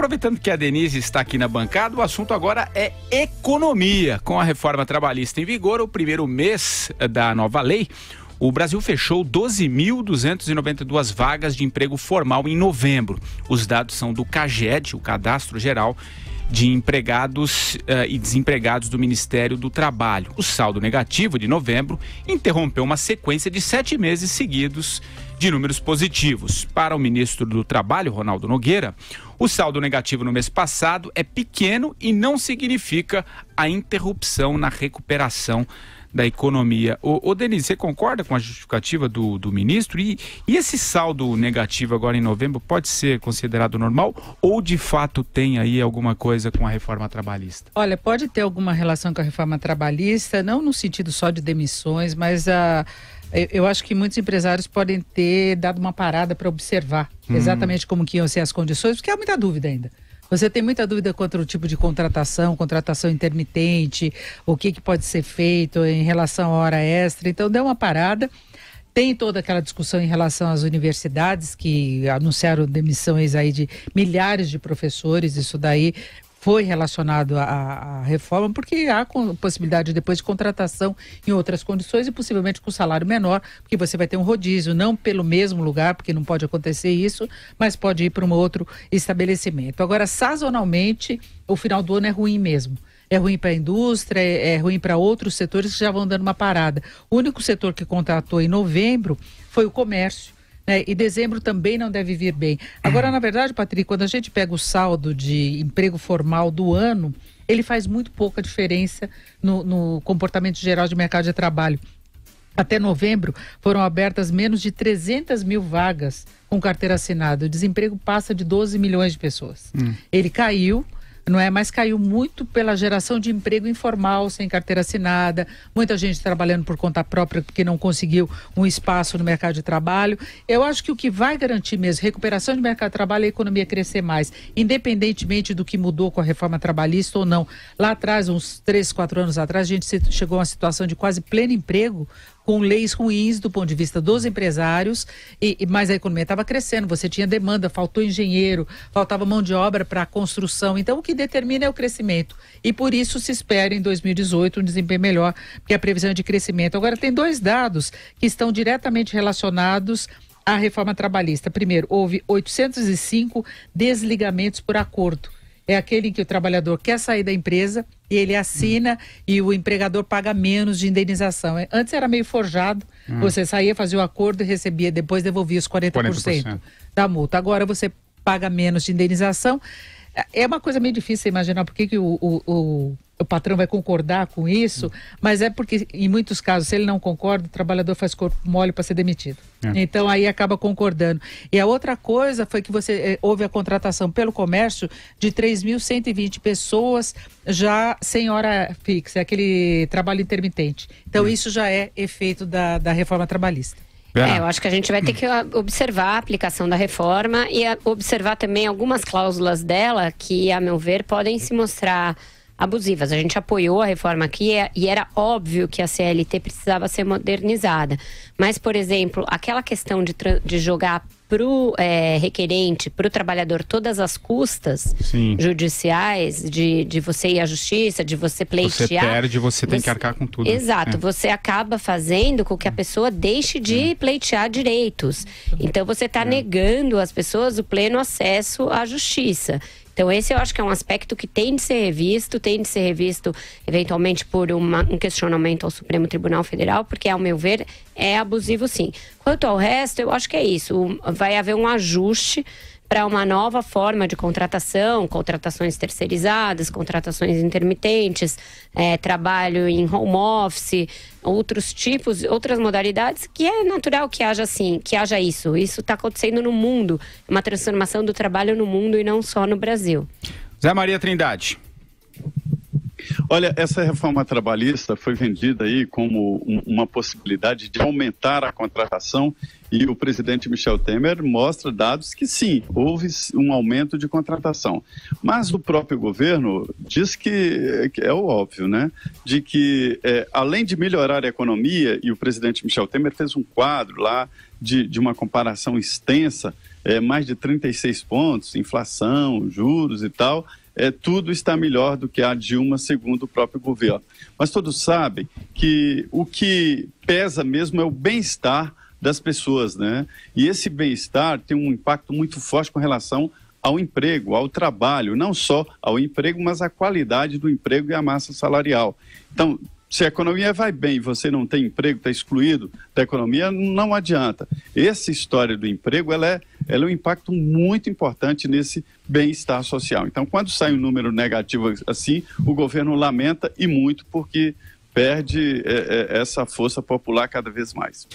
aproveitando que a Denise está aqui na bancada, o assunto agora é economia. Com a reforma trabalhista em vigor, o primeiro mês da nova lei, o Brasil fechou 12.292 vagas de emprego formal em novembro. Os dados são do CAGED, o Cadastro Geral de Empregados e Desempregados do Ministério do Trabalho. O saldo negativo de novembro interrompeu uma sequência de 7 meses seguidos de números positivos. Para o ministro do Trabalho, Ronaldo Nogueira, o saldo negativo no mês passado é pequeno e não significa a interrupção na recuperação da economia. Ô Denise, você concorda com a justificativa do ministro? E esse saldo negativo agora em novembro pode ser considerado normal ou de fato tem aí alguma coisa com a reforma trabalhista? Olha, pode ter alguma relação com a reforma trabalhista, não no sentido só de demissões, mas eu acho que muitos empresários podem ter dado uma parada para observar exatamente como que iam ser as condições, porque há muita dúvida ainda. Você tem muita dúvida quanto ao tipo de contratação intermitente, o que pode ser feito em relação à hora extra. Então, deu uma parada. Tem toda aquela discussão em relação às universidades, que anunciaram demissões aí de milhares de professores. Isso daí foi relacionado à reforma, porque há possibilidade depois de contratação em outras condições e possivelmente com salário menor, porque você vai ter um rodízio, não pelo mesmo lugar, porque não pode acontecer isso, mas pode ir para um outro estabelecimento. Agora, sazonalmente, o final do ano é ruim mesmo. É ruim para a indústria, é ruim para outros setores que já vão dando uma parada. O único setor que contratou em novembro foi o comércio. E dezembro também não deve vir bem. Agora, na verdade, Patrick, quando a gente pega o saldo de emprego formal do ano, ele faz muito pouca diferença no comportamento geral de mercado de trabalho. Até novembro foram abertas menos de 300 mil vagas com carteira assinada. O desemprego passa de 12 milhões de pessoas. Ele caiu, não é? Mas caiu muito pela geração de emprego informal, sem carteira assinada, muita gente trabalhando por conta própria porque não conseguiu um espaço no mercado de trabalho. Eu acho que o que vai garantir mesmo recuperação de mercado de trabalho é a economia crescer mais, independentemente do que mudou com a reforma trabalhista ou não. Lá atrás, uns 3, 4 anos atrás, a gente chegou a uma situação de quase pleno emprego, com leis ruins do ponto de vista dos empresários, mas a economia estava crescendo, você tinha demanda, faltou engenheiro, faltava mão de obra para a construção. Então, o que determina é o crescimento. E por isso se espera em 2018 um desempenho melhor, porque a previsão é de crescimento. Agora, tem 2 dados que estão diretamente relacionados à reforma trabalhista. Primeiro, houve 805 desligamentos por acordo. É aquele em que o trabalhador quer sair da empresa e ele assina e o empregador paga menos de indenização. Antes era meio forjado, você saía, fazia o acordo e recebia, depois devolvia os 40% da multa. Agora você paga menos de indenização. É uma coisa meio difícil imaginar por que o patrão vai concordar com isso, mas é porque, em muitos casos, se ele não concorda, o trabalhador faz corpo mole para ser demitido. Então, aí acaba concordando. E a outra coisa foi que houve a contratação pelo comércio de 3.120 pessoas já sem hora fixa, aquele trabalho intermitente. Então, isso já é efeito da reforma trabalhista. Eu acho que a gente vai ter que observar a aplicação da reforma e observar também algumas cláusulas dela que, a meu ver, podem se mostrar abusivas. A gente apoiou a reforma aqui e era óbvio que a CLT precisava ser modernizada. Mas, por exemplo, aquela questão de jogar para o requerente, para o trabalhador, todas as custas judiciais, de você ir à justiça, de você pleitear. Você perde, você tem que arcar com tudo. Exato, você acaba fazendo com que a pessoa deixe de pleitear direitos. Então, você está negando às pessoas o pleno acesso à justiça. Então, esse eu acho que é um aspecto que tem de ser revisto eventualmente por um questionamento ao Supremo Tribunal Federal, porque, ao meu ver, é abusivo sim. Quanto ao resto, eu acho que é isso. Vai haver um ajuste para uma nova forma de contratação, contratações terceirizadas, contratações intermitentes, trabalho em home office, outros tipos, outras modalidades, que é natural que haja assim, que haja isso. Isso está acontecendo no mundo, uma transformação do trabalho no mundo e não só no Brasil. Zé Maria Trindade. Olha, essa reforma trabalhista foi vendida aí como uma possibilidade de aumentar a contratação e o presidente Michel Temer mostra dados que sim, houve um aumento de contratação. Mas o próprio governo diz que é o óbvio, né? De que além de melhorar a economia, e o presidente Michel Temer fez um quadro lá de uma comparação extensa mais de 36 pontos, inflação, juros e tal, tudo está melhor do que a Dilma, segundo o próprio governo. Mas todos sabem que o que pesa mesmo é o bem-estar das pessoas, né? E esse bem-estar tem um impacto muito forte com relação ao emprego, ao trabalho, não só ao emprego, mas à qualidade do emprego e à massa salarial. Então, se a economia vai bem e você não tem emprego, está excluído da economia, não adianta. Essa história do emprego, ela é um impacto muito importante nesse bem-estar social. Então, quando sai um número negativo assim, o governo lamenta e muito, porque perde essa força popular cada vez mais.